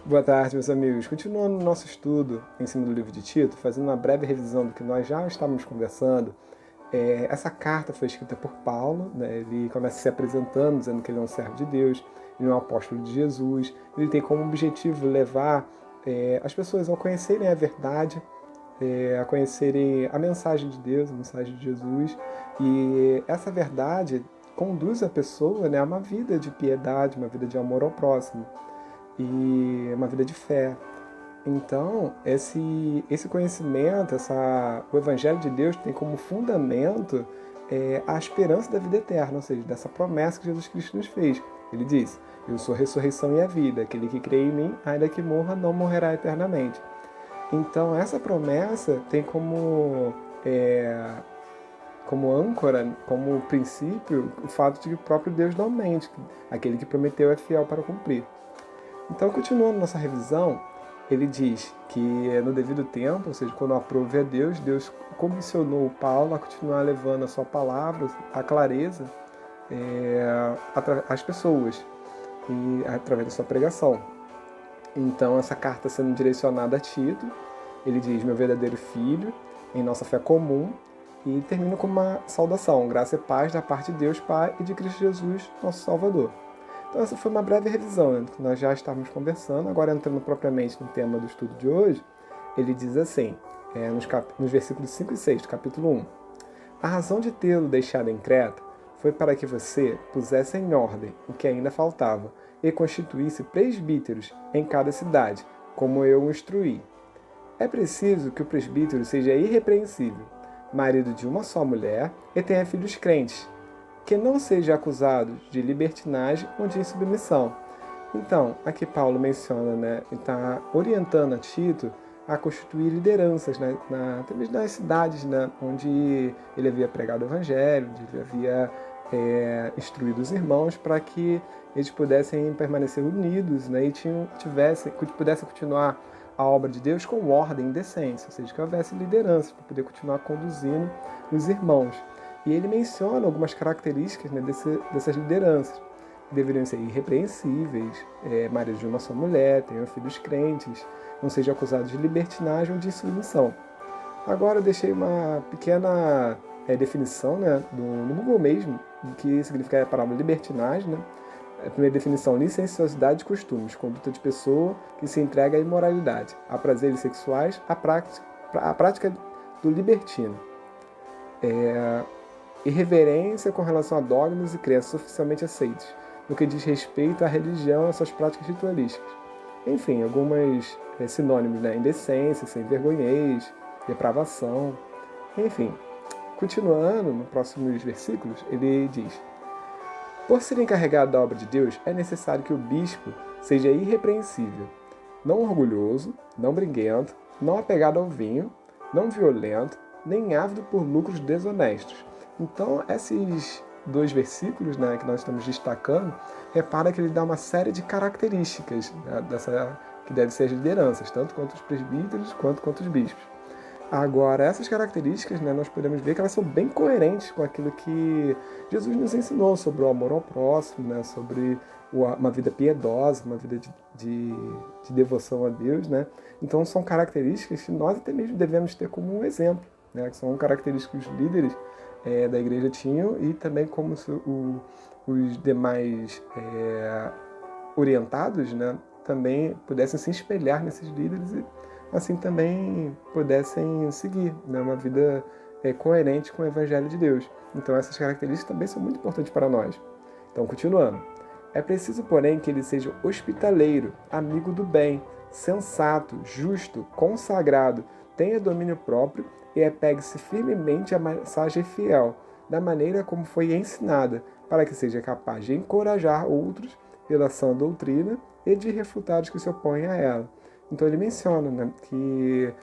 Boa tarde, meus amigos. Continuando o nosso estudo em cima do livro de Tito, fazendo uma breve revisão do que nós já estávamos conversando, essa carta foi escrita por Paulo, né? Ele começa se apresentando, dizendo que ele é um servo de Deus, ele é um apóstolo de Jesus, ele tem como objetivo levar as pessoas a conhecerem a verdade, a conhecerem a mensagem de Deus, a mensagem de Jesus, e essa verdade conduz a pessoa, né, a uma vida de piedade, uma vida de amor ao próximo e uma vida de fé. Então, esse conhecimento, o Evangelho de Deus tem como fundamento a esperança da vida eterna, ou seja, dessa promessa que Jesus Cristo nos fez. Ele diz: eu sou a ressurreição e a vida, aquele que crê em mim, ainda que morra, não morrerá eternamente. Então, essa promessa tem como âncora, como princípio, o fato de que o próprio Deus não mente, aquele que prometeu é fiel para cumprir. Então, continuando nossa revisão, ele diz que no devido tempo, ou seja, quando aprove a Deus, Deus comissionou Paulo a continuar levando a sua palavra, a clareza, às pessoas, e através da sua pregação. Então, essa carta sendo direcionada a Tito, ele diz: meu verdadeiro filho, em nossa fé comum, e termina com uma saudação: graça e paz da parte de Deus Pai e de Cristo Jesus, nosso Salvador. Então essa foi uma breve revisão, né, do que nós já estávamos conversando. Agora entrando propriamente no tema do estudo de hoje, ele diz assim, nos versículos 5 e 6 do capítulo 1. A razão de tê-lo deixado em Creta foi para que você pusesse em ordem o que ainda faltava e constituísse presbíteros em cada cidade, como eu o instruí. É preciso que o presbítero seja irrepreensível, marido de uma só mulher e tenha filhos crentes, que não seja acusado de libertinagem ou de insubmissão. Então, aqui Paulo menciona, né, e está orientando a Tito a constituir lideranças, né, talvez nas cidades, né, onde ele havia pregado o evangelho, onde ele havia instruído os irmãos para que eles pudessem permanecer unidos, né, e pudessem continuar a obra de Deus com ordem e decência, ou seja, que houvesse liderança para poder continuar conduzindo os irmãos. E ele menciona algumas características, né, dessas lideranças. Deveriam ser irrepreensíveis, maridos de uma só mulher, tenham filhos crentes, não sejam acusados de libertinagem ou de insubmissão. Agora eu deixei uma pequena definição, né, no Google mesmo, do que significa a palavra libertinagem. Né? A primeira definição: licenciosidade de costumes, conduta de pessoa que se entrega à imoralidade, a prazeres sexuais, a prática do libertino. Irreverência com relação a dogmas e crenças oficialmente aceitos, no que diz respeito à religião e às suas práticas ritualísticas. Enfim, algumas sinônimos, né? Indecência, sem vergonhez, depravação. Enfim, continuando, nos próximos versículos, ele diz: por ser encarregado da obra de Deus, é necessário que o bispo seja irrepreensível, não orgulhoso, não briguento, não apegado ao vinho, não violento, nem ávido por lucros desonestos. Então, esses dois versículos, né, que nós estamos destacando, repara que ele dá uma série de características, né, que devem ser as lideranças, tanto quanto os presbíteros quanto os bispos. Agora, essas características, né, nós podemos ver que elas são bem coerentes com aquilo que Jesus nos ensinou sobre o amor ao próximo, né, sobre uma vida piedosa, uma vida de devoção a Deus. Né? Então, são características que nós até mesmo devemos ter como um exemplo, né, que são características que os líderes da igreja tinham e também como os demais orientados, né, também pudessem se espelhar nesses líderes e assim também pudessem seguir, né, uma vida coerente com o Evangelho de Deus. Então essas características também são muito importantes para nós. Então, continuando. É preciso, porém, que ele seja hospitaleiro, amigo do bem, sensato, justo, consagrado, tenha domínio próprio e apegue-se firmemente à mensagem fiel, da maneira como foi ensinada, para que seja capaz de encorajar outros pela sã doutrina e de refutar os que se opõem a ela. Então ele menciona, né, que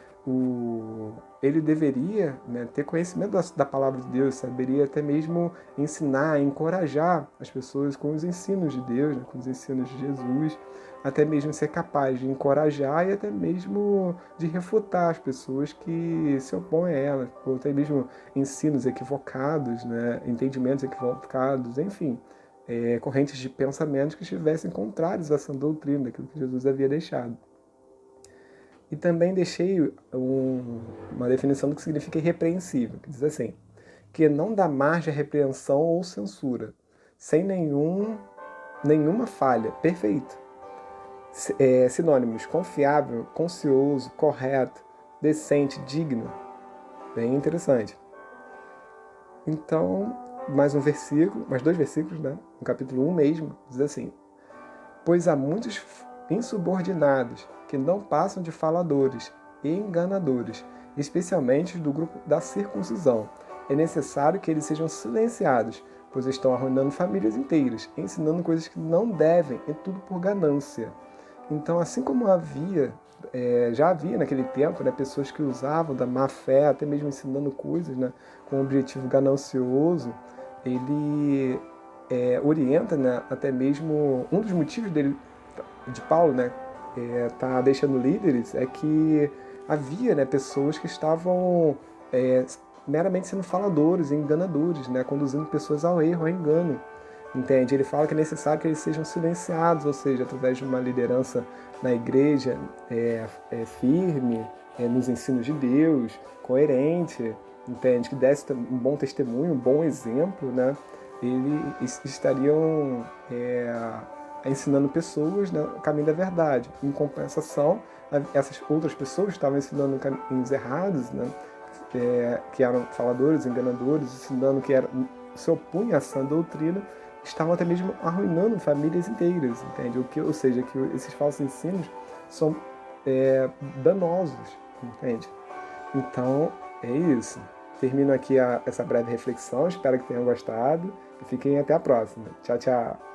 ele deveria, né, ter conhecimento da palavra de Deus, saberia até mesmo ensinar, encorajar as pessoas com os ensinos de Deus, né, com os ensinos de Jesus, até mesmo ser capaz de encorajar e até mesmo de refutar as pessoas que se opõem a ela, ou até mesmo ensinos equivocados, né, entendimentos equivocados, enfim. correntes de pensamentos que estivessem contrários à sã doutrina, daquilo que Jesus havia deixado. E também deixei uma definição do que significa irrepreensível, que diz assim, que não dá margem à repreensão ou censura, sem nenhuma falha, perfeito. Sinônimos: confiável, conscioso, correto, decente, digno. Bem interessante. Então, mais dois versículos, né? No capítulo 1 mesmo, diz assim: pois há muitos insubordinados que não passam de faladores e enganadores, especialmente do grupo da circuncisão. É necessário que eles sejam silenciados, pois estão arruinando famílias inteiras, ensinando coisas que não devem, e tudo por ganância. Então, assim como já havia naquele tempo, né, pessoas que usavam da má fé, até mesmo ensinando coisas, né, com um objetivo ganancioso, ele orienta, né, até mesmo um dos motivos de Paulo, né, tá deixando líderes, é que havia, né, pessoas que estavam meramente sendo faladores e enganadores, né, conduzindo pessoas ao erro, ao engano. Entende? Ele fala que é necessário que eles sejam silenciados, ou seja, através de uma liderança na igreja firme, nos ensinos de Deus, coerente, entende? Que desse um bom testemunho, um bom exemplo, né? Eles estariam ensinando pessoas, né, o caminho da verdade. Em compensação, essas outras pessoas estavam ensinando caminhos errados, né? Que eram faladores, enganadores, ensinando que se opunha à sã doutrina, estavam até mesmo arruinando famílias inteiras, entende? Ou seja, que esses falsos ensinos são danosos, entende? Então, é isso. Termino aqui essa breve reflexão, espero que tenham gostado e fiquem até a próxima. Tchau, tchau!